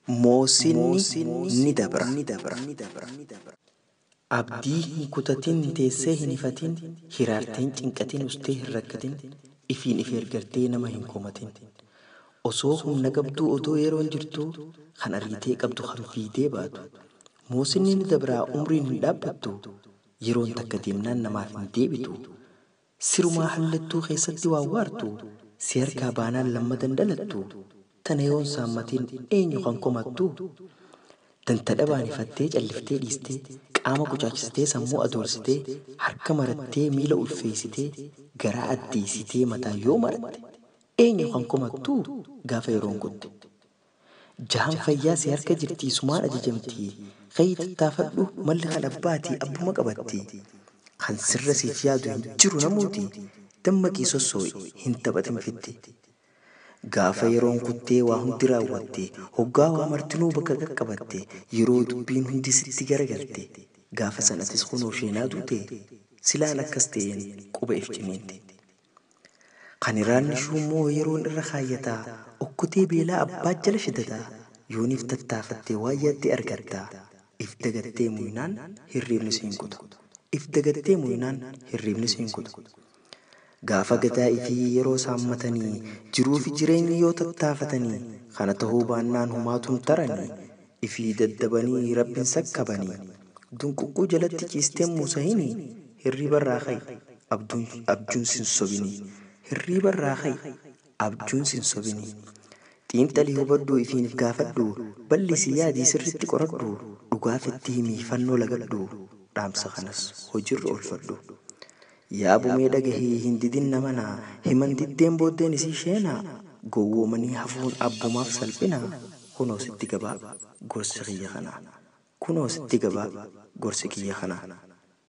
Moosinni ni dabra. Abdii hin kutatin teessee hin ifatin hiraarteen cinqatin ustee hin rakkatin ifiin if ergartee nama hin komatin. Osoo humna qabduu otoo yeroon jirtu kan ariitee qabdu kan fiidee baatu. Moosinni ni dabraa umriin hin dhaabbattu yeroon takka deemnaan namaaf hin deebitu. Sirumaa hallattuu keessatti waa waartu si harkaa baanaan lammadan dhalattu. Tana yoon saammatiin eenyu kan komattu. Danta dhabaan ifattee calliftee dhiistee qaama qucaachistee sammuu adoorsitee harka marattee miila ulfeessitee garaa addeessitee mataa yoo maratte eenyu kan komattu gaafa yeroon kutte. Jahan fayyaa si harka jirtii sumaan ajajamtii kayyi tattaafadhu malli kan abbaatii abbuma qabatti. Kan sirra siif yaadu hin jiru namuuti dammaqii sossoo'i hin taphatin fitti. Gaafa yeroon kuttee waa hundi raawwatte hoggaa waa martinuu bakka qaqqabatte yeroo dubbiin hundi sitti garagalte gaafa sanatis kunoo sheenaa duute silaan akkas ta'een quba if cimiinte. Kan iraanni shummoo yeroon irra kaayyataa okkotee beelaa abbaa jala shidataa yooniif tattaafattee waayyaatti argatta if dagattee muynaan hirriibni siin kuta. If dagattee muynaan hirriibni siin kuta. Gaafa gadaa ifii yeroo saammatanii jiruufi jireenyi yoo tattaafatanii kana ta'uu baannaan humaatuun taranii ifii daddabanii rabbiin sakkabanii dunquqquu jalatti ciistee muusahini hirriibarraa kay abjuun sin sobinii hirriibarraa kay abjuun sin sobinii. Xiinxalii hubadhuu ifiinif gaafadhu bal'isi yaadii sirritti qoradhu dhugaafitti himii fannoo lagadhu dhaamsa kanas hojiirra oolfadhu. Yaa bumee dhagahii hin didin namanaa himan diddeen booddeen isii sheenaa gowwoomanii hafuun abbumaaf salphina kunoo sitti gabaa gorsi kiyya kanaa.